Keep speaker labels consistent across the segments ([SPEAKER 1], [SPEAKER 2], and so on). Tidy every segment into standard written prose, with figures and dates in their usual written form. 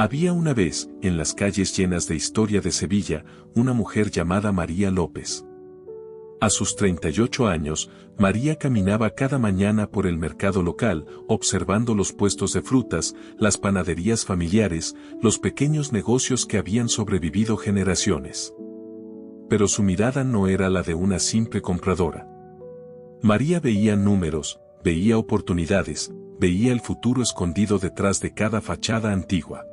[SPEAKER 1] Había una vez, en las calles llenas de historia de Sevilla, una mujer llamada María López. A sus 38 años, María caminaba cada mañana por el mercado local, observando los puestos de frutas, las panaderías familiares, los pequeños negocios que habían sobrevivido generaciones. Pero su mirada no era la de una simple compradora. María veía números, veía oportunidades, veía el futuro escondido detrás de cada fachada antigua.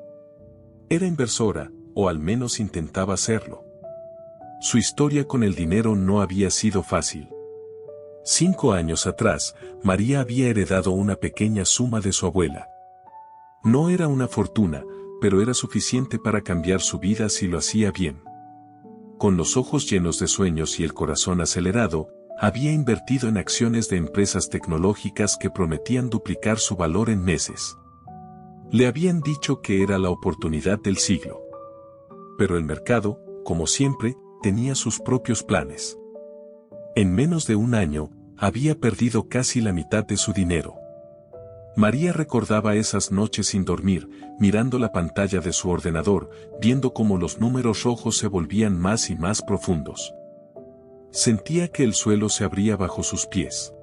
[SPEAKER 1] Era inversora, o al menos intentaba serlo. Su historia con el dinero no había sido fácil. 5 años atrás, María había heredado una pequeña suma de su abuela. No era una fortuna, pero era suficiente para cambiar su vida si lo hacía bien. Con los ojos llenos de sueños y el corazón acelerado, había invertido en acciones de empresas tecnológicas que prometían duplicar su valor en meses. Le habían dicho que era la oportunidad del siglo. Pero el mercado, como siempre, tenía sus propios planes. En menos de un año, había perdido casi la mitad de su dinero. María recordaba esas noches sin dormir, mirando la pantalla de su ordenador, viendo cómo los números rojos se volvían más y más profundos. Sentía que el suelo se abría bajo sus pies.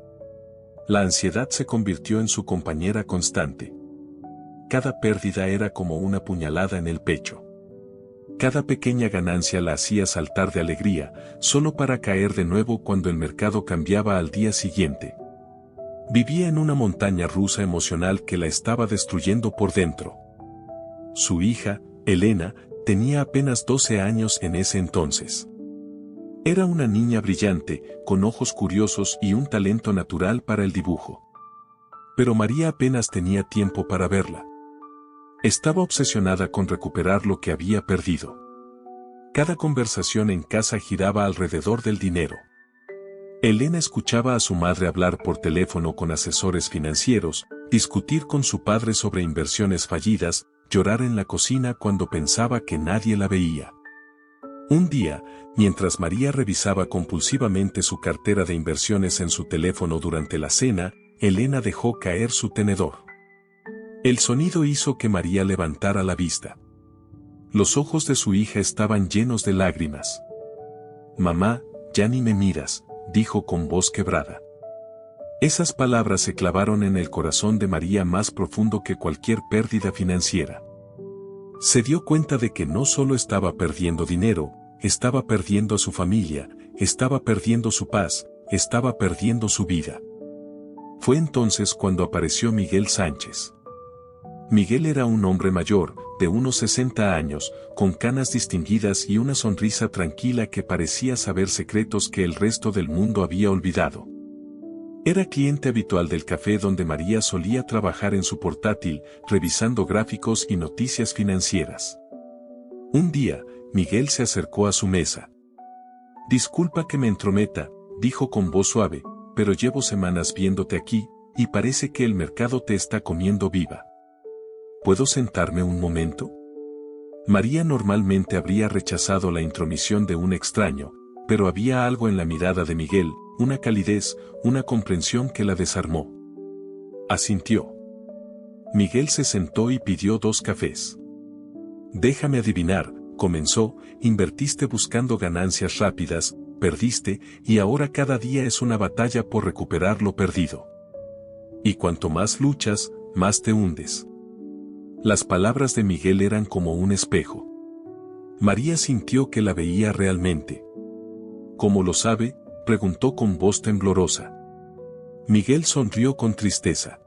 [SPEAKER 1] La ansiedad se convirtió en su compañera constante. Cada pérdida era como una puñalada en el pecho. Cada pequeña ganancia la hacía saltar de alegría, solo para caer de nuevo cuando el mercado cambiaba al día siguiente. Vivía en una montaña rusa emocional que la estaba destruyendo por dentro. Su hija, Elena, tenía apenas 12 años en ese entonces. Era una niña brillante, con ojos curiosos y un talento natural para el dibujo. Pero María apenas tenía tiempo para verla. Estaba obsesionada con recuperar lo que había perdido. Cada conversación en casa giraba alrededor del dinero. Elena escuchaba a su madre hablar por teléfono con asesores financieros, discutir con su padre sobre inversiones fallidas, llorar en la cocina cuando pensaba que nadie la veía. Un día, mientras María revisaba compulsivamente su cartera de inversiones en su teléfono durante la cena, Elena dejó caer su tenedor. El sonido hizo que María levantara la vista. Los ojos de su hija estaban llenos de lágrimas. «Mamá, ya ni me miras», dijo con voz quebrada. Esas palabras se clavaron en el corazón de María más profundo que cualquier pérdida financiera. Se dio cuenta de que no solo estaba perdiendo dinero, estaba perdiendo a su familia, estaba perdiendo su paz, estaba perdiendo su vida. Fue entonces cuando apareció Miguel Sánchez. Miguel era un hombre mayor, de unos 60 años, con canas distinguidas y una sonrisa tranquila que parecía saber secretos que el resto del mundo había olvidado. Era cliente habitual del café donde María solía trabajar en su portátil, revisando gráficos y noticias financieras. Un día, Miguel se acercó a su mesa. «Disculpa que me entrometa», dijo con voz suave, «pero llevo semanas viéndote aquí, y parece que el mercado te está comiendo viva. ¿Puedo sentarme un momento?». María normalmente habría rechazado la intromisión de un extraño, pero había algo en la mirada de Miguel, una calidez, una comprensión que la desarmó. Asintió. Miguel se sentó y pidió 2 cafés. «Déjame adivinar», comenzó, «invertiste buscando ganancias rápidas, perdiste, y ahora cada día es una batalla por recuperar lo perdido. Y cuanto más luchas, más te hundes». Las palabras de Miguel eran como un espejo. María sintió que la veía realmente. «¿Cómo lo sabe?», preguntó con voz temblorosa. Miguel sonrió con tristeza.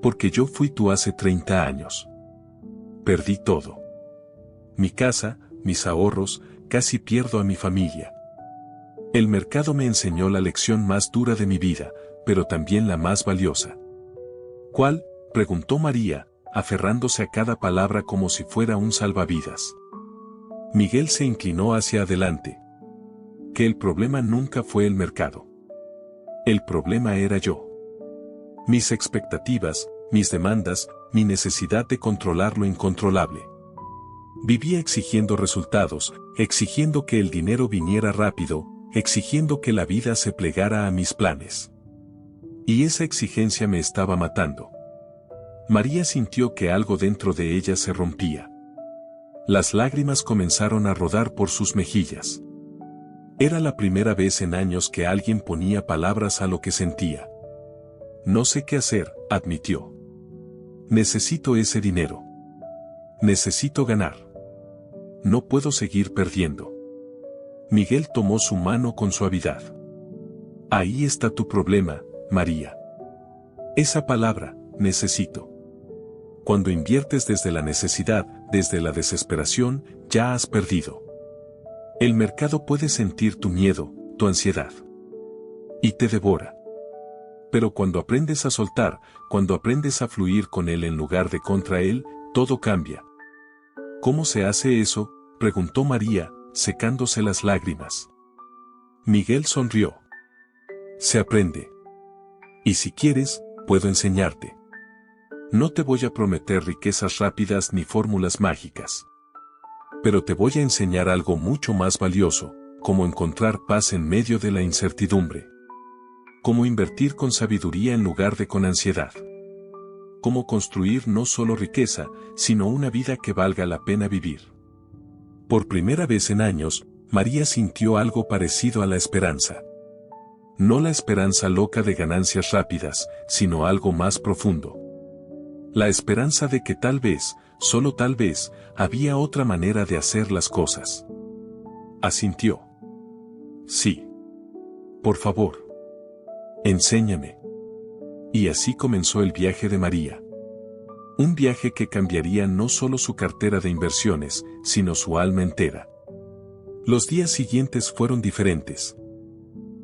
[SPEAKER 1] «Porque yo fui tú hace 30 años. Perdí todo. Mi casa, mis ahorros, casi pierdo a mi familia. El mercado me enseñó la lección más dura de mi vida, pero también la más valiosa». «¿Cuál?», preguntó María, aferrándose a cada palabra como si fuera un salvavidas. Miguel se inclinó hacia adelante. «Que el problema nunca fue el mercado. El problema era yo. Mis expectativas, mis demandas, mi necesidad de controlar lo incontrolable. Vivía exigiendo resultados, exigiendo que el dinero viniera rápido, exigiendo que la vida se plegara a mis planes. Y esa exigencia me estaba matando. María sintió que algo dentro de ella se rompía. Las lágrimas comenzaron a rodar por sus mejillas. Era la primera vez en años que alguien ponía palabras a lo que sentía. No sé qué hacer, admitió. Necesito ese dinero. Necesito ganar. No puedo seguir perdiendo. Miguel tomó su mano con suavidad. Ahí está tu problema, María. Esa palabra, necesito. Cuando inviertes desde la necesidad, desde la desesperación, ya has perdido. El mercado puede sentir tu miedo, tu ansiedad. Y te devora. Pero cuando aprendes a soltar, cuando aprendes a fluir con él en lugar de contra él, todo cambia. ¿Cómo se hace eso?, preguntó María, secándose las lágrimas. Miguel sonrió. Se aprende. Y si quieres, puedo enseñarte. No te voy a prometer riquezas rápidas ni fórmulas mágicas. Pero te voy a enseñar algo mucho más valioso, cómo encontrar paz en medio de la incertidumbre. Cómo invertir con sabiduría en lugar de con ansiedad. Cómo construir no solo riqueza, sino una vida que valga la pena vivir. Por primera vez en años, María sintió algo parecido a la esperanza. No la esperanza loca de ganancias rápidas, sino algo más profundo. La esperanza de que tal vez, solo tal vez, había otra manera de hacer las cosas. Asintió. Sí. Por favor. Enséñame. Y así comenzó el viaje de María. Un viaje que cambiaría no solo su cartera de inversiones, sino su alma entera. Los días siguientes fueron diferentes.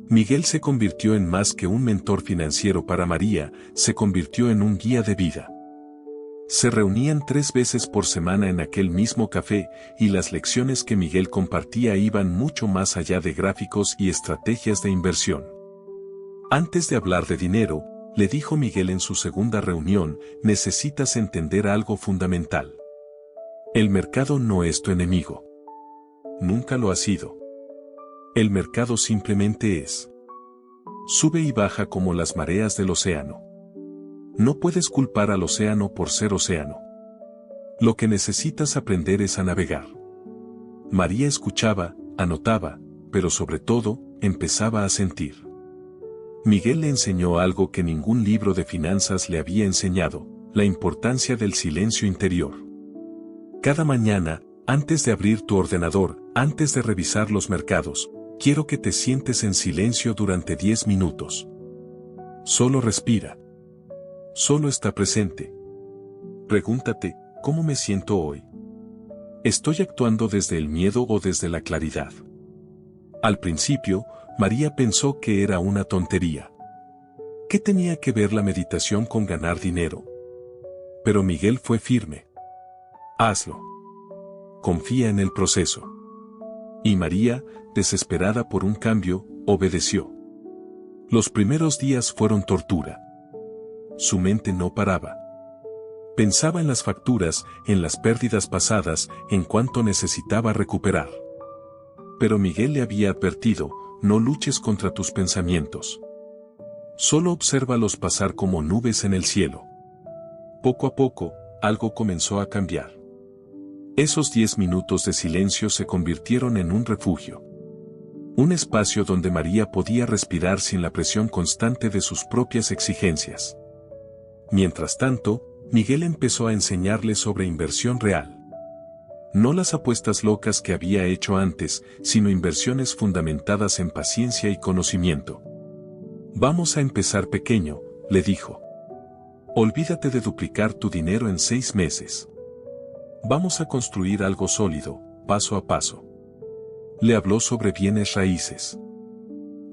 [SPEAKER 1] Miguel se convirtió en más que un mentor financiero para María, se convirtió en un guía de vida. Se reunían 3 veces por semana en aquel mismo café, y las lecciones que Miguel compartía iban mucho más allá de gráficos y estrategias de inversión. Antes de hablar de dinero, le dijo Miguel en su segunda reunión, necesitas entender algo fundamental. El mercado no es tu enemigo. Nunca lo ha sido. El mercado simplemente es. Sube y baja como las mareas del océano. No puedes culpar al océano por ser océano. Lo que necesitas aprender es a navegar. María escuchaba, anotaba, pero sobre todo, empezaba a sentir. Miguel le enseñó algo que ningún libro de finanzas le había enseñado, la importancia del silencio interior. Cada mañana, antes de abrir tu ordenador, antes de revisar los mercados, quiero que te sientes en silencio durante 10 minutos. Solo respira. Solo está presente. Pregúntate, ¿cómo me siento hoy? ¿Estoy actuando desde el miedo o desde la claridad? Al principio, María pensó que era una tontería. ¿Qué tenía que ver la meditación con ganar dinero? Pero Miguel fue firme. Hazlo. Confía en el proceso. Y María, desesperada por un cambio, obedeció. Los primeros días fueron tortura. Su mente no paraba. Pensaba en las facturas, en las pérdidas pasadas, en cuánto necesitaba recuperar. Pero Miguel le había advertido, no luches contra tus pensamientos. Solo obsérvalos pasar como nubes en el cielo. Poco a poco, algo comenzó a cambiar. Esos 10 minutos de silencio se convirtieron en un refugio. Un espacio donde María podía respirar sin la presión constante de sus propias exigencias. Mientras tanto, Miguel empezó a enseñarle sobre inversión real. No las apuestas locas que había hecho antes, sino inversiones fundamentadas en paciencia y conocimiento. Vamos a empezar pequeño, le dijo. Olvídate de duplicar tu dinero en 6 meses. Vamos a construir algo sólido, paso a paso. Le habló sobre bienes raíces.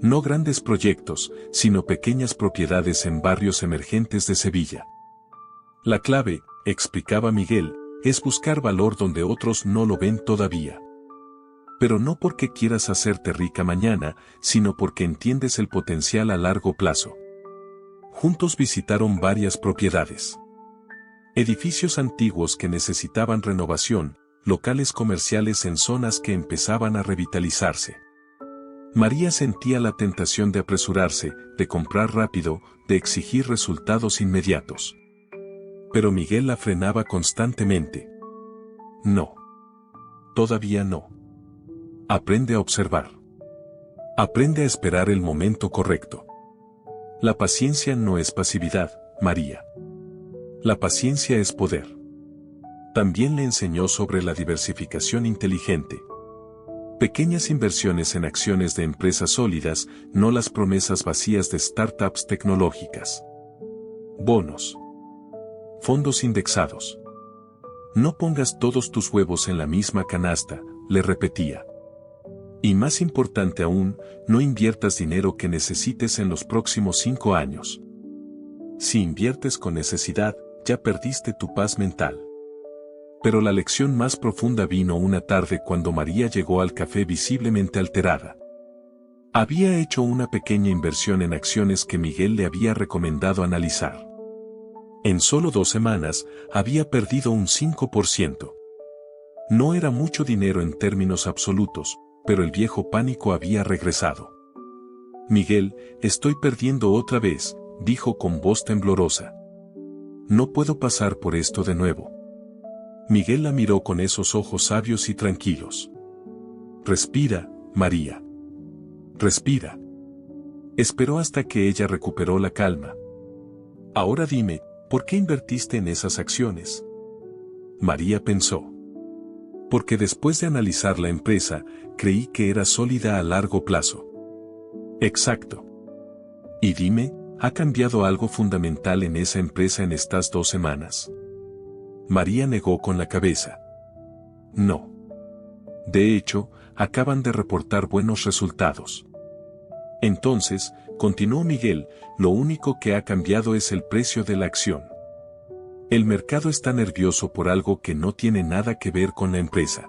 [SPEAKER 1] No grandes proyectos, sino pequeñas propiedades en barrios emergentes de Sevilla. La clave, explicaba Miguel, es buscar valor donde otros no lo ven todavía. Pero no porque quieras hacerte rica mañana, sino porque entiendes el potencial a largo plazo. Juntos visitaron varias propiedades. Edificios antiguos que necesitaban renovación, locales comerciales en zonas que empezaban a revitalizarse. María sentía la tentación de apresurarse, de comprar rápido, de exigir resultados inmediatos. Pero Miguel la frenaba constantemente. No. Todavía no. Aprende a observar. Aprende a esperar el momento correcto. La paciencia no es pasividad, María. La paciencia es poder. También le enseñó sobre la diversificación inteligente. Pequeñas inversiones en acciones de empresas sólidas, no las promesas vacías de startups tecnológicas. Bonos. Fondos indexados. No pongas todos tus huevos en la misma canasta, le repetía. Y más importante aún, no inviertas dinero que necesites en los próximos 5 años. Si inviertes con necesidad, ya perdiste tu paz mental. Pero la lección más profunda vino una tarde cuando María llegó al café visiblemente alterada. Había hecho una pequeña inversión en acciones que Miguel le había recomendado analizar. En solo 2 semanas, había perdido un 5%. No era mucho dinero en términos absolutos, pero el viejo pánico había regresado. Miguel, estoy perdiendo otra vez, dijo con voz temblorosa. No puedo pasar por esto de nuevo. Miguel la miró con esos ojos sabios y tranquilos. Respira, María. Respira. Esperó hasta que ella recuperó la calma. Ahora dime, ¿por qué invertiste en esas acciones? María pensó. Porque después de analizar la empresa, creí que era sólida a largo plazo. Exacto. Y dime, ¿ha cambiado algo fundamental en esa empresa en estas 2 semanas? María negó con la cabeza. No. De hecho, acaban de reportar buenos resultados. Entonces, continuó Miguel, lo único que ha cambiado es el precio de la acción. El mercado está nervioso por algo que no tiene nada que ver con la empresa.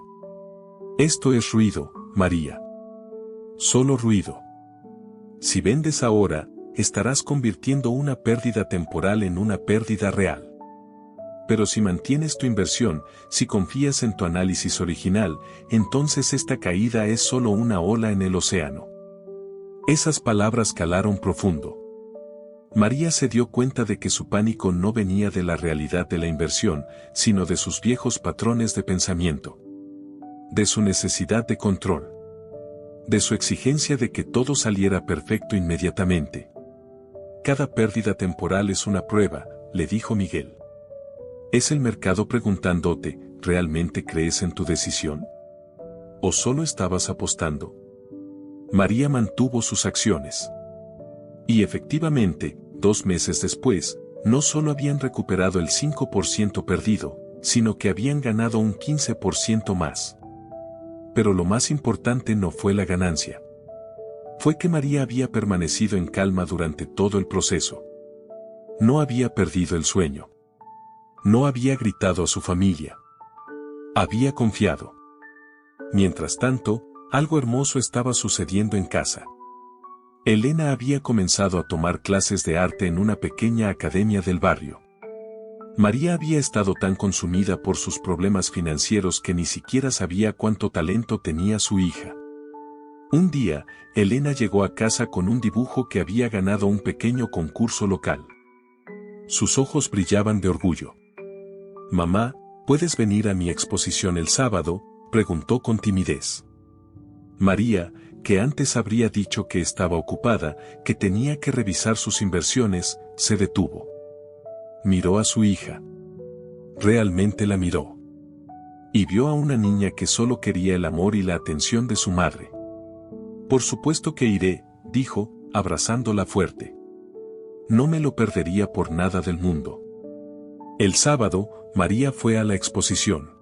[SPEAKER 1] Esto es ruido, María. Solo ruido. Si vendes ahora, estarás convirtiendo una pérdida temporal en una pérdida real. Pero si mantienes tu inversión, si confías en tu análisis original, entonces esta caída es solo una ola en el océano. Esas palabras calaron profundo. María se dio cuenta de que su pánico no venía de la realidad de la inversión, sino de sus viejos patrones de pensamiento. De su necesidad de control. De su exigencia de que todo saliera perfecto inmediatamente. Cada pérdida temporal es una prueba, le dijo Miguel. ¿Es el mercado preguntándote, ¿realmente crees en tu decisión? ¿O solo estabas apostando? María mantuvo sus acciones. Y efectivamente, 2 meses después, no solo habían recuperado el 5% perdido, sino que habían ganado un 15% más. Pero lo más importante no fue la ganancia. Fue que María había permanecido en calma durante todo el proceso. No había perdido el sueño. No había gritado a su familia. Había confiado. Mientras tanto, algo hermoso estaba sucediendo en casa. Elena había comenzado a tomar clases de arte en una pequeña academia del barrio. María había estado tan consumida por sus problemas financieros que ni siquiera sabía cuánto talento tenía su hija. Un día, Elena llegó a casa con un dibujo que había ganado un pequeño concurso local. Sus ojos brillaban de orgullo. «Mamá, ¿puedes venir a mi exposición el sábado?», preguntó con timidez. María, que antes habría dicho que estaba ocupada, que tenía que revisar sus inversiones, se detuvo. Miró a su hija. Realmente la miró. Y vio a una niña que solo quería el amor y la atención de su madre. «Por supuesto que iré», dijo, abrazándola fuerte. «No me lo perdería por nada del mundo». El sábado, María fue a la exposición.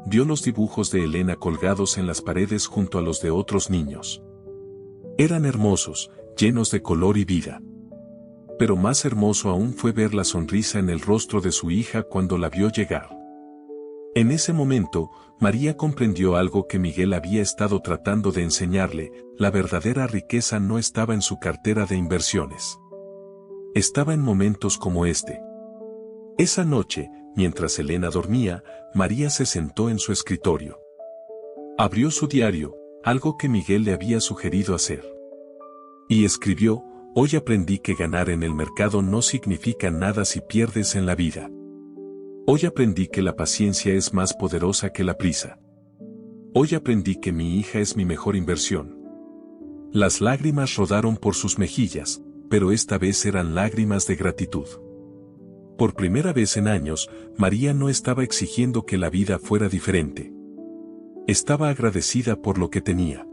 [SPEAKER 1] Vio los dibujos de Elena colgados en las paredes junto a los de otros niños. Eran hermosos, llenos de color y vida. Pero más hermoso aún fue ver la sonrisa en el rostro de su hija cuando la vio llegar. En ese momento, María comprendió algo que Miguel había estado tratando de enseñarle: la verdadera riqueza no estaba en su cartera de inversiones. Estaba en momentos como este. Esa noche, mientras Elena dormía, María se sentó en su escritorio. Abrió su diario, algo que Miguel le había sugerido hacer. Y escribió: «Hoy aprendí que ganar en el mercado no significa nada si pierdes en la vida. Hoy aprendí que la paciencia es más poderosa que la prisa. Hoy aprendí que mi hija es mi mejor inversión. Las lágrimas rodaron por sus mejillas, pero esta vez eran lágrimas de gratitud. Por primera vez en años, María no estaba exigiendo que la vida fuera diferente. Estaba agradecida por lo que tenía.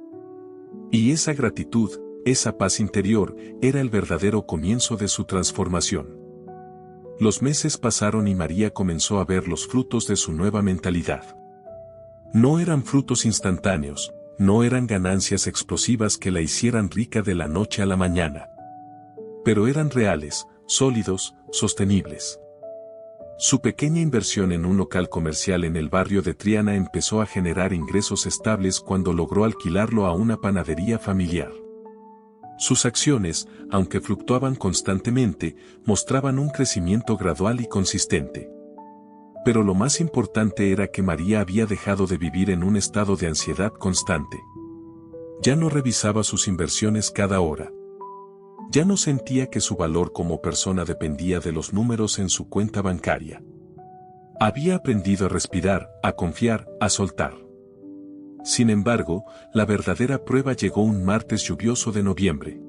[SPEAKER 1] Y esa gratitud, esa paz interior, era el verdadero comienzo de su transformación. Los meses pasaron y María comenzó a ver los frutos de su nueva mentalidad. No eran frutos instantáneos, no eran ganancias explosivas que la hicieran rica de la noche a la mañana. Pero eran reales, sólidos, sostenibles. Su pequeña inversión en un local comercial en el barrio de Triana empezó a generar ingresos estables cuando logró alquilarlo a una panadería familiar. Sus acciones, aunque fluctuaban constantemente, mostraban un crecimiento gradual y consistente. Pero lo más importante era que María había dejado de vivir en un estado de ansiedad constante. Ya no revisaba sus inversiones cada hora. Ya no sentía que su valor como persona dependía de los números en su cuenta bancaria. Había aprendido a respirar, a confiar, a soltar. Sin embargo, la verdadera prueba llegó un martes lluvioso de noviembre.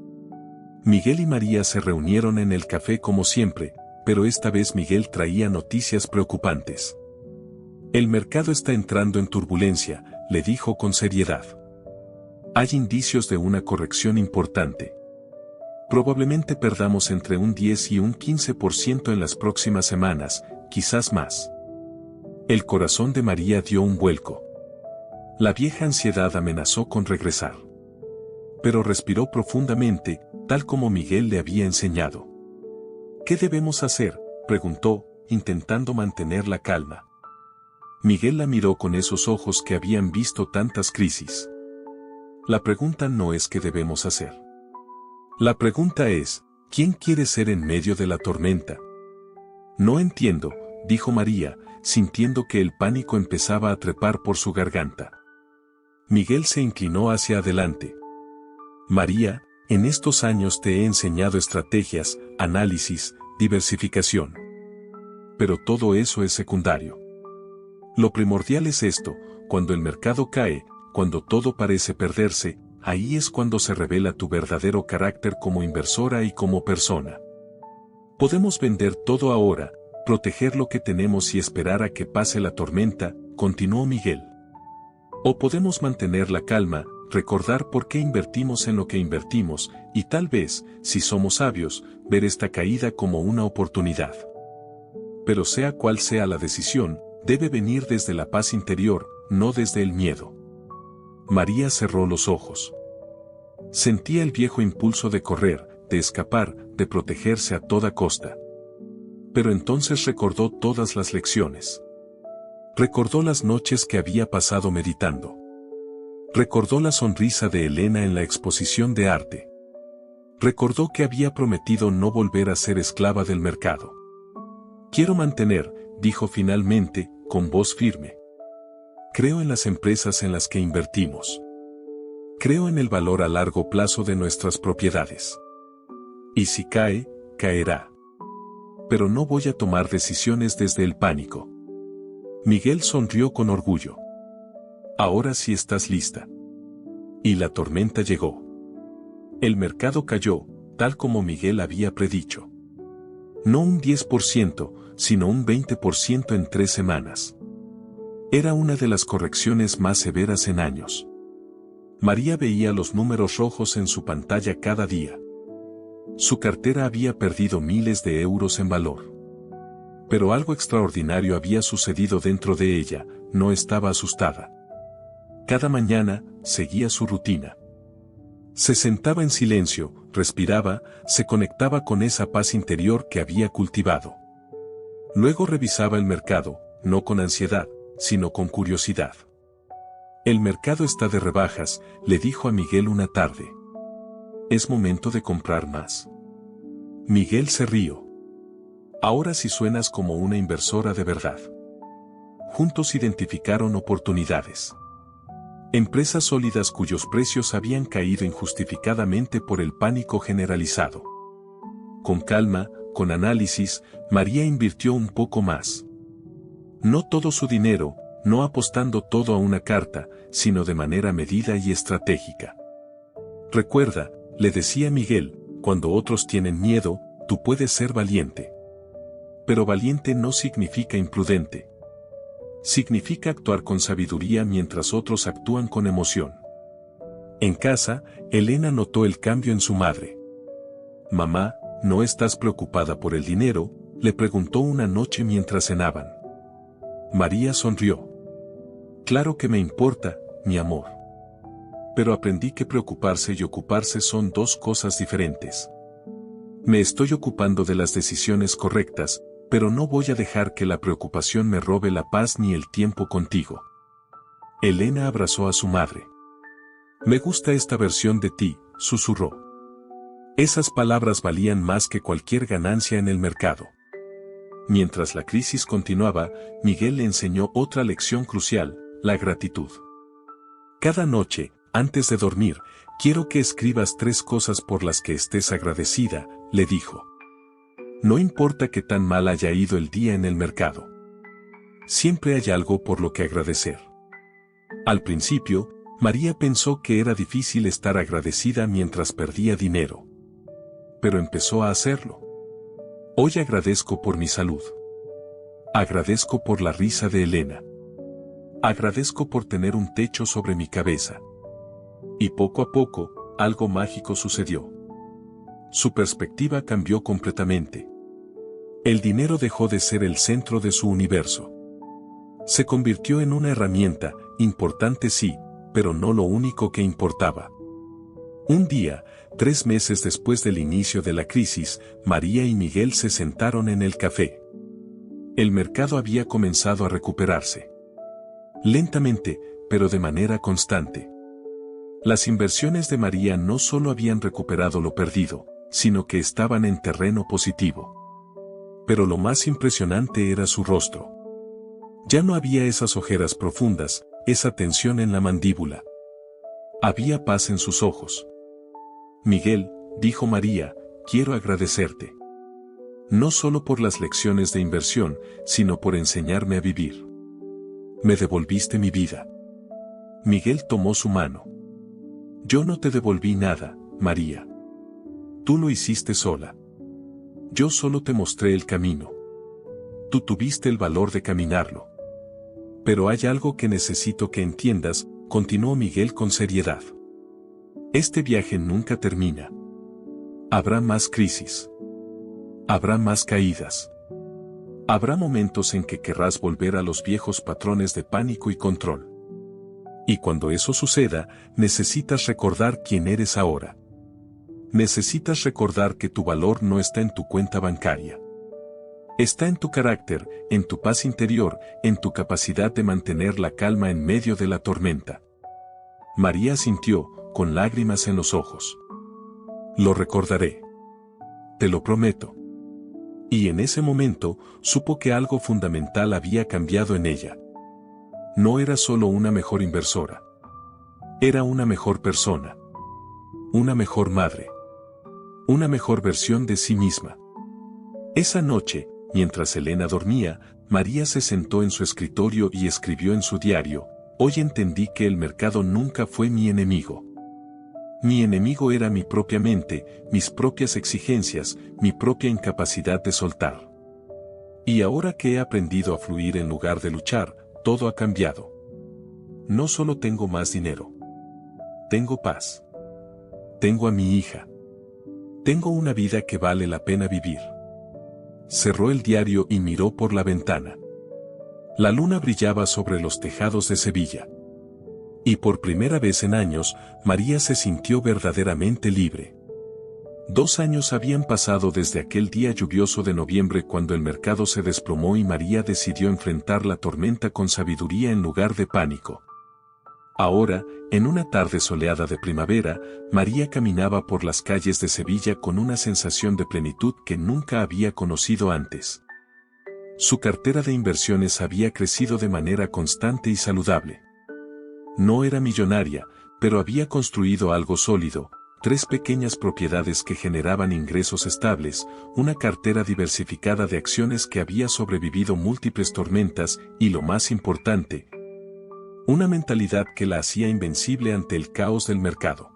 [SPEAKER 1] Miguel y María se reunieron en el café como siempre, pero esta vez Miguel traía noticias preocupantes. El mercado está entrando en turbulencia, le dijo con seriedad. Hay indicios de una corrección importante. Probablemente perdamos entre un 10 y un 15% en las próximas semanas, quizás más. El corazón de María dio un vuelco. La vieja ansiedad amenazó con regresar. Pero respiró profundamente, tal como Miguel le había enseñado. ¿Qué debemos hacer?, preguntó, intentando mantener la calma. Miguel la miró con esos ojos que habían visto tantas crisis. La pregunta no es qué debemos hacer. La pregunta es, ¿quién quiere ser en medio de la tormenta? No entiendo, dijo María, sintiendo que el pánico empezaba a trepar por su garganta. Miguel se inclinó hacia adelante. María, en estos años te he enseñado estrategias, análisis, diversificación. Pero todo eso es secundario. Lo primordial es esto: cuando el mercado cae, cuando todo parece perderse, ahí es cuando se revela tu verdadero carácter como inversora y como persona. Podemos vender todo ahora, proteger lo que tenemos y esperar a que pase la tormenta, continuó Miguel. O podemos mantener la calma, recordar por qué invertimos en lo que invertimos, y tal vez, si somos sabios, ver esta caída como una oportunidad. Pero sea cual sea la decisión, debe venir desde la paz interior, no desde el miedo. María cerró los ojos. Sentía el viejo impulso de correr, de escapar, de protegerse a toda costa. Pero entonces recordó todas las lecciones. Recordó las noches que había pasado meditando. Recordó la sonrisa de Elena en la exposición de arte. Recordó que había prometido no volver a ser esclava del mercado. Quiero mantener, dijo finalmente, con voz firme. Creo en las empresas en las que invertimos. Creo en el valor a largo plazo de nuestras propiedades. Y si cae, caerá. Pero no voy a tomar decisiones desde el pánico. Miguel sonrió con orgullo. Ahora sí estás lista. Y la tormenta llegó. El mercado cayó, tal como Miguel había predicho. No un 10%, sino un 20% en 3 semanas. Era una de las correcciones más severas en años. María veía los números rojos en su pantalla cada día. Su cartera había perdido miles de euros en valor. Pero algo extraordinario había sucedido dentro de ella, no estaba asustada. Cada mañana, seguía su rutina. Se sentaba en silencio, respiraba, se conectaba con esa paz interior que había cultivado. Luego revisaba el mercado, no con ansiedad, sino con curiosidad. El mercado está de rebajas, le dijo a Miguel una tarde. Es momento de comprar más. Miguel se rió. Ahora sí suenas como una inversora de verdad. Juntos identificaron oportunidades. Empresas sólidas cuyos precios habían caído injustificadamente por el pánico generalizado. Con calma, con análisis, María invirtió un poco más. No todo su dinero, no apostando todo a una carta, sino de manera medida y estratégica. Recuerda, le decía Miguel, cuando otros tienen miedo, tú puedes ser valiente. Pero valiente no significa imprudente. Significa actuar con sabiduría mientras otros actúan con emoción. En casa, Elena notó el cambio en su madre. «Mamá, ¿no estás preocupada por el dinero?», le preguntó una noche mientras cenaban. María sonrió. «Claro que me importa, mi amor. Pero aprendí que preocuparse y ocuparse son dos cosas diferentes. Me estoy ocupando de las decisiones correctas, pero no voy a dejar que la preocupación me robe la paz ni el tiempo contigo». Elena abrazó a su madre. «Me gusta esta versión de ti», susurró. Esas palabras valían más que cualquier ganancia en el mercado. Mientras la crisis continuaba, Miguel le enseñó otra lección crucial, la gratitud. «Cada noche, antes de dormir, quiero que escribas 3 cosas por las que estés agradecida», le dijo. «No importa qué tan mal haya ido el día en el mercado. Siempre hay algo por lo que agradecer». Al principio, María pensó que era difícil estar agradecida mientras perdía dinero. Pero empezó a hacerlo. «Hoy agradezco por mi salud. Agradezco por la risa de Elena. Agradezco por tener un techo sobre mi cabeza». Y poco a poco, algo mágico sucedió. Su perspectiva cambió completamente. El dinero dejó de ser el centro de su universo. Se convirtió en una herramienta, importante sí, pero no lo único que importaba. Un día, 3 meses después del inicio de la crisis, María y Miguel se sentaron en el café. El mercado había comenzado a recuperarse. Lentamente, pero de manera constante. Las inversiones de María no solo habían recuperado lo perdido, sino que estaban en terreno positivo. Pero lo más impresionante era su rostro. Ya no había esas ojeras profundas, esa tensión en la mandíbula. Había paz en sus ojos. «Miguel», dijo María, «quiero agradecerte. No solo por las lecciones de inversión, sino por enseñarme a vivir. Me devolviste mi vida». Miguel tomó su mano. «Yo no te devolví nada, María. Tú lo hiciste sola. Yo solo te mostré el camino. Tú tuviste el valor de caminarlo. Pero hay algo que necesito que entiendas», continuó Miguel con seriedad. «Este viaje nunca termina. Habrá más crisis. Habrá más caídas. Habrá momentos en que querrás volver a los viejos patrones de pánico y control. Y cuando eso suceda, necesitas recordar quién eres ahora. Necesitas recordar que tu valor no está en tu cuenta bancaria. Está en tu carácter, en tu paz interior, en tu capacidad de mantener la calma en medio de la tormenta». María sintió, con lágrimas en los ojos. «Lo recordaré. Te lo prometo». Y en ese momento, supo que algo fundamental había cambiado en ella. No era solo una mejor inversora. Era una mejor persona. Una mejor madre. Una mejor versión de sí misma. Esa noche, mientras Elena dormía, María se sentó en su escritorio y escribió en su diario: «Hoy entendí que el mercado nunca fue mi enemigo. Mi enemigo era mi propia mente, mis propias exigencias, mi propia incapacidad de soltar. Y ahora que he aprendido a fluir en lugar de luchar, todo ha cambiado. No solo tengo más dinero. Tengo paz. Tengo a mi hija. Tengo una vida que vale la pena vivir». Cerró el diario y miró por la ventana. La luna brillaba sobre los tejados de Sevilla. Y por primera vez en años, María se sintió verdaderamente libre. 2 años habían pasado desde aquel día lluvioso de noviembre cuando el mercado se desplomó y María decidió enfrentar la tormenta con sabiduría en lugar de pánico. Ahora, en una tarde soleada de primavera, María caminaba por las calles de Sevilla con una sensación de plenitud que nunca había conocido antes. Su cartera de inversiones había crecido de manera constante y saludable. No era millonaria, pero había construido algo sólido, 3 pequeñas propiedades que generaban ingresos estables, una cartera diversificada de acciones que había sobrevivido múltiples tormentas y, lo más importante, una mentalidad que la hacía invencible ante el caos del mercado.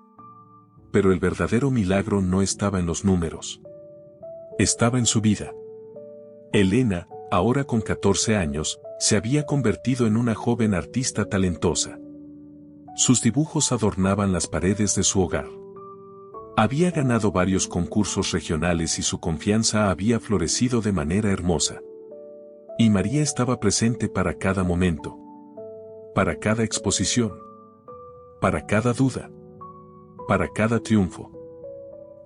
[SPEAKER 1] Pero el verdadero milagro no estaba en los números. Estaba en su vida. Elena, ahora con 14 años, se había convertido en una joven artista talentosa. Sus dibujos adornaban las paredes de su hogar. Había ganado varios concursos regionales y su confianza había florecido de manera hermosa. Y María estaba presente para cada momento, para cada exposición, para cada duda, para cada triunfo.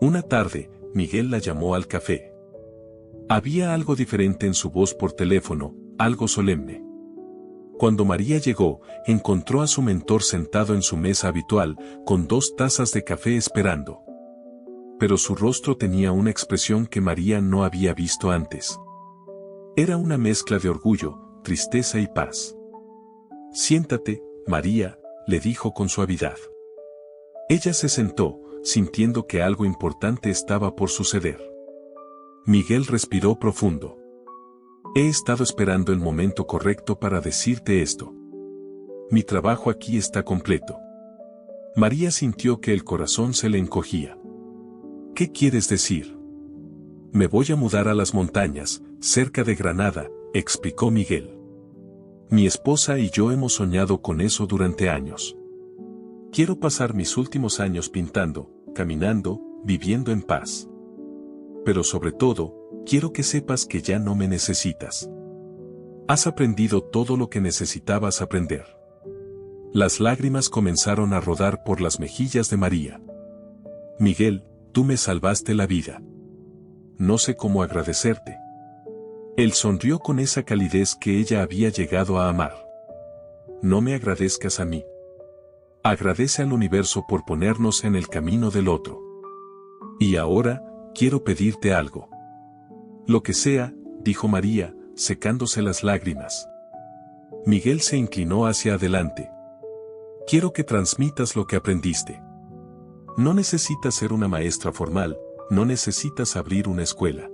[SPEAKER 1] Una tarde, Miguel la llamó al café. Había algo diferente en su voz por teléfono, algo solemne. Cuando María llegó, encontró a su mentor sentado en su mesa habitual, con 2 tazas de café esperando. Pero su rostro tenía una expresión que María no había visto antes. Era una mezcla de orgullo, tristeza y paz. «Siéntate, María», le dijo con suavidad. Ella se sentó, sintiendo que algo importante estaba por suceder. Miguel respiró profundo. «He estado esperando el momento correcto para decirte esto. Mi trabajo aquí está completo». María sintió que el corazón se le encogía. «¿Qué quieres decir?» «Me voy a mudar a las montañas, cerca de Granada», explicó Miguel. «Mi esposa y yo hemos soñado con eso durante años. Quiero pasar mis últimos años pintando, caminando, viviendo en paz. Pero sobre todo, quiero que sepas que ya no me necesitas. Has aprendido todo lo que necesitabas aprender». Las lágrimas comenzaron a rodar por las mejillas de María. «Miguel, tú me salvaste la vida. No sé cómo agradecerte». Él sonrió con esa calidez que ella había llegado a amar. «No me agradezcas a mí. Agradece al universo por ponernos en el camino del otro. Y ahora, quiero pedirte algo». «Lo que sea», dijo María, secándose las lágrimas. Miguel se inclinó hacia adelante. «Quiero que transmitas lo que aprendiste. No necesitas ser una maestra formal, no necesitas abrir una escuela.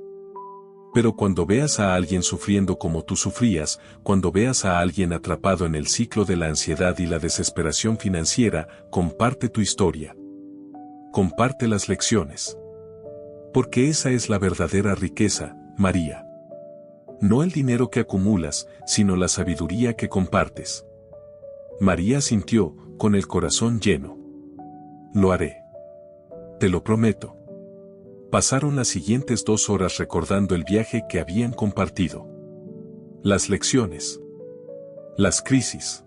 [SPEAKER 1] Pero cuando veas a alguien sufriendo como tú sufrías, cuando veas a alguien atrapado en el ciclo de la ansiedad y la desesperación financiera, comparte tu historia. Comparte las lecciones. Porque esa es la verdadera riqueza, María. No el dinero que acumulas, sino la sabiduría que compartes». María sintió, con el corazón lleno. «Lo haré. Te lo prometo». Pasaron las siguientes 2 horas recordando el viaje que habían compartido. Las lecciones. Las crisis.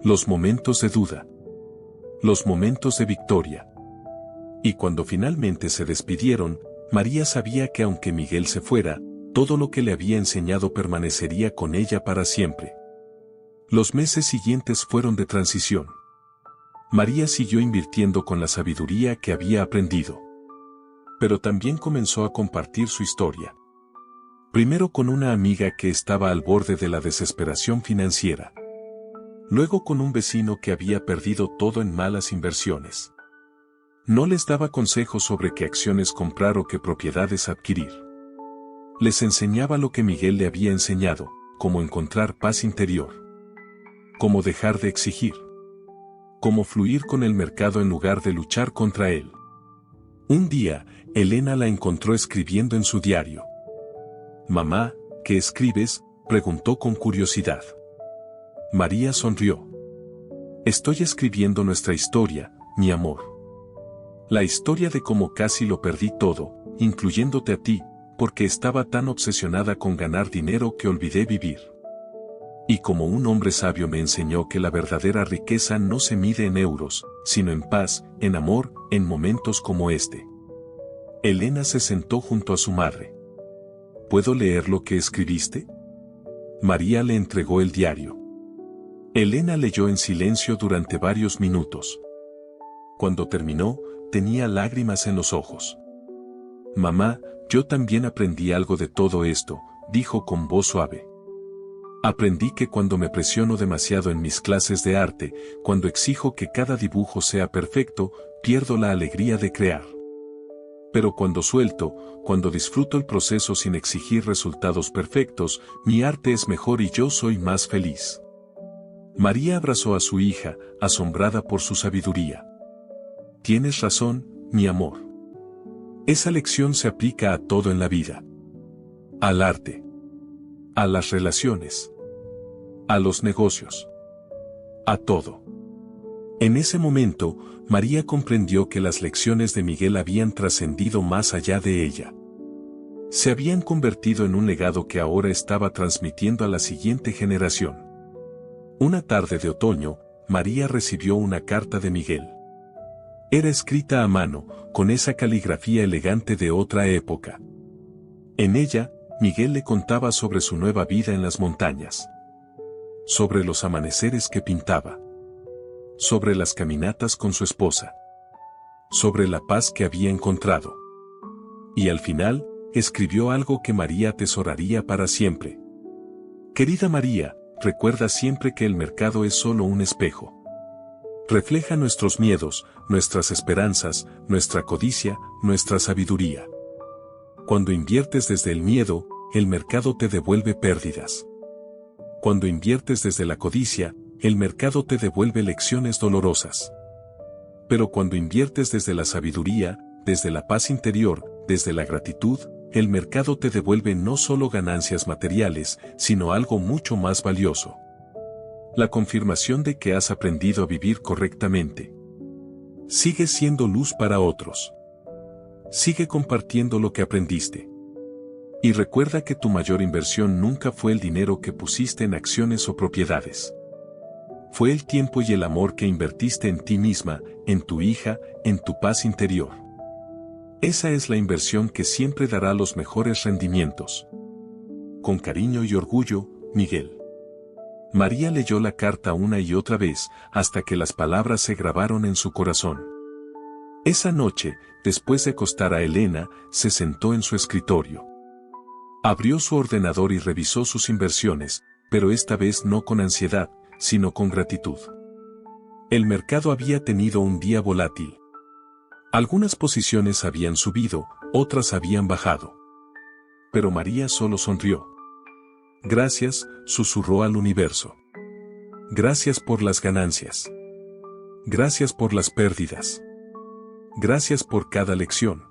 [SPEAKER 1] Los momentos de duda. Los momentos de victoria. Y cuando finalmente se despidieron, María sabía que aunque Miguel se fuera, todo lo que le había enseñado permanecería con ella para siempre. Los meses siguientes fueron de transición. María siguió invirtiendo con la sabiduría que había aprendido. Pero también comenzó a compartir su historia. Primero con una amiga que estaba al borde de la desesperación financiera. Luego con un vecino que había perdido todo en malas inversiones. No les daba consejos sobre qué acciones comprar o qué propiedades adquirir. Les enseñaba lo que Miguel le había enseñado, cómo encontrar paz interior. Cómo dejar de exigir. Cómo fluir con el mercado en lugar de luchar contra él. Un día, Elena la encontró escribiendo en su diario. «Mamá, ¿qué escribes?», preguntó con curiosidad. María sonrió. «Estoy escribiendo nuestra historia, mi amor. La historia de cómo casi lo perdí todo, incluyéndote a ti, porque estaba tan obsesionada con ganar dinero que olvidé vivir. Y como un hombre sabio me enseñó que la verdadera riqueza no se mide en euros, sino en paz, en amor, en momentos como este». Elena se sentó junto a su madre. «¿Puedo leer lo que escribiste?». María le entregó el diario. Elena leyó en silencio durante varios minutos. Cuando terminó, tenía lágrimas en los ojos. «Mamá, yo también aprendí algo de todo esto», dijo con voz suave. Aprendí que cuando me presiono demasiado en mis clases de arte, cuando exijo que cada dibujo sea perfecto, pierdo la alegría de crear. Pero cuando suelto, cuando disfruto el proceso sin exigir resultados perfectos, mi arte es mejor y yo soy más feliz. María abrazó a su hija, asombrada por su sabiduría. Tienes razón, mi amor. Esa lección se aplica a todo en la vida. Al arte. A las relaciones. A los negocios. A todo. En ese momento, María comprendió que las lecciones de Miguel habían trascendido más allá de ella. Se habían convertido en un legado que ahora estaba transmitiendo a la siguiente generación. Una tarde de otoño, María recibió una carta de Miguel. Era escrita a mano, con esa caligrafía elegante de otra época. En ella, Miguel le contaba sobre su nueva vida en las montañas. Sobre los amaneceres que pintaba. Sobre las caminatas con su esposa. Sobre la paz que había encontrado. Y al final, escribió algo que María atesoraría para siempre. Querida María, recuerda siempre que el mercado es solo un espejo. Refleja nuestros miedos, nuestras esperanzas, nuestra codicia, nuestra sabiduría. Cuando inviertes desde el miedo, el mercado te devuelve pérdidas. Cuando inviertes desde la codicia, el mercado te devuelve lecciones dolorosas. Pero cuando inviertes desde la sabiduría, desde la paz interior, desde la gratitud, el mercado te devuelve no solo ganancias materiales, sino algo mucho más valioso. La confirmación de que has aprendido a vivir correctamente. Sigue siendo luz para otros. Sigue compartiendo lo que aprendiste. Y recuerda que tu mayor inversión nunca fue el dinero que pusiste en acciones o propiedades. Fue el tiempo y el amor que invertiste en ti misma, en tu hija, en tu paz interior. Esa es la inversión que siempre dará los mejores rendimientos. Con cariño y orgullo, Miguel. María leyó la carta una y otra vez, hasta que las palabras se grabaron en su corazón. Esa noche, después de acostar a Elena, se sentó en su escritorio. Abrió su ordenador y revisó sus inversiones, pero esta vez no con ansiedad, sino con gratitud. El mercado había tenido un día volátil. Algunas posiciones habían subido, otras habían bajado. Pero María solo sonrió. Gracias, susurró al universo. Gracias por las ganancias. Gracias por las pérdidas. Gracias por cada lección.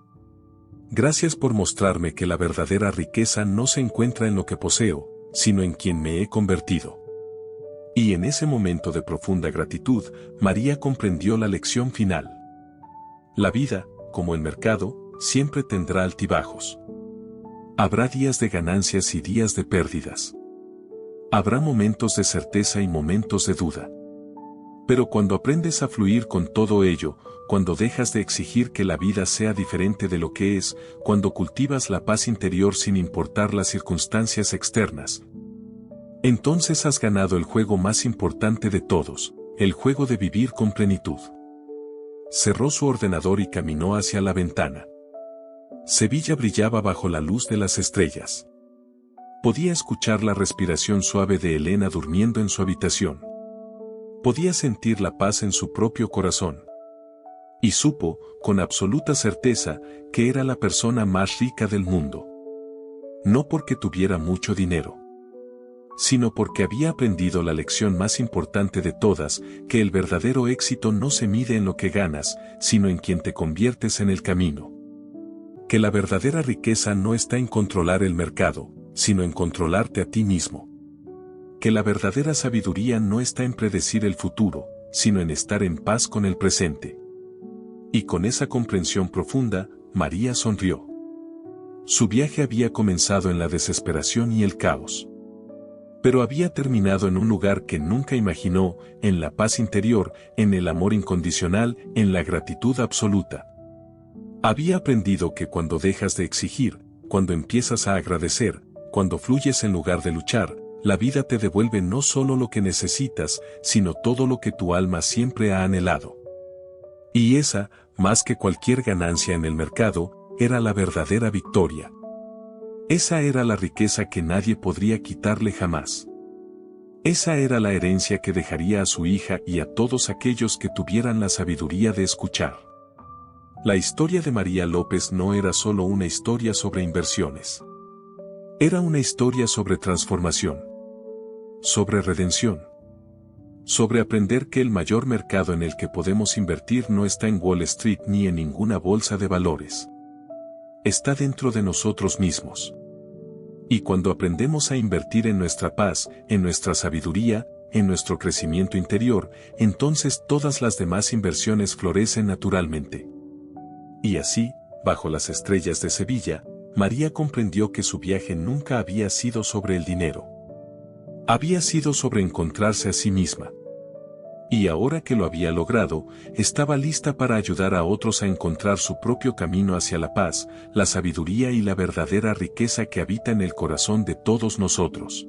[SPEAKER 1] Gracias por mostrarme que la verdadera riqueza no se encuentra en lo que poseo, sino en quien me he convertido. Y en ese momento de profunda gratitud, María comprendió la lección final. La vida, como el mercado, siempre tendrá altibajos. Habrá días de ganancias y días de pérdidas. Habrá momentos de certeza y momentos de duda. Pero cuando aprendes a fluir con todo ello, cuando dejas de exigir que la vida sea diferente de lo que es, cuando cultivas la paz interior sin importar las circunstancias externas, entonces has ganado el juego más importante de todos, el juego de vivir con plenitud. Cerró su ordenador y caminó hacia la ventana. Sevilla brillaba bajo la luz de las estrellas. Podía escuchar la respiración suave de Elena durmiendo en su habitación. Podía sentir la paz en su propio corazón. Y supo, con absoluta certeza, que era la persona más rica del mundo. No porque tuviera mucho dinero, sino porque había aprendido la lección más importante de todas, que el verdadero éxito no se mide en lo que ganas, sino en quien te conviertes en el camino. Que la verdadera riqueza no está en controlar el mercado, sino en controlarte a ti mismo. Que la verdadera sabiduría no está en predecir el futuro, sino en estar en paz con el presente. Y con esa comprensión profunda, María sonrió. Su viaje había comenzado en la desesperación y el caos. Pero había terminado en un lugar que nunca imaginó, en la paz interior, en el amor incondicional, en la gratitud absoluta. Había aprendido que cuando dejas de exigir, cuando empiezas a agradecer, cuando fluyes en lugar de luchar, la vida te devuelve no solo lo que necesitas, sino todo lo que tu alma siempre ha anhelado. Y esa, más que cualquier ganancia en el mercado, era la verdadera victoria. Esa era la riqueza que nadie podría quitarle jamás. Esa era la herencia que dejaría a su hija y a todos aquellos que tuvieran la sabiduría de escuchar. La historia de María López no era solo una historia sobre inversiones. Era una historia sobre transformación, sobre redención, sobre aprender que el mayor mercado en el que podemos invertir no está en Wall Street ni en ninguna bolsa de valores. Está dentro de nosotros mismos. Y cuando aprendemos a invertir en nuestra paz, en nuestra sabiduría, en nuestro crecimiento interior, entonces todas las demás inversiones florecen naturalmente. Y así, bajo las estrellas de Sevilla, María comprendió que su viaje nunca había sido sobre el dinero. Había sido sobre encontrarse a sí misma. Y ahora que lo había logrado, estaba lista para ayudar a otros a encontrar su propio camino hacia la paz, la sabiduría y la verdadera riqueza que habita en el corazón de todos nosotros.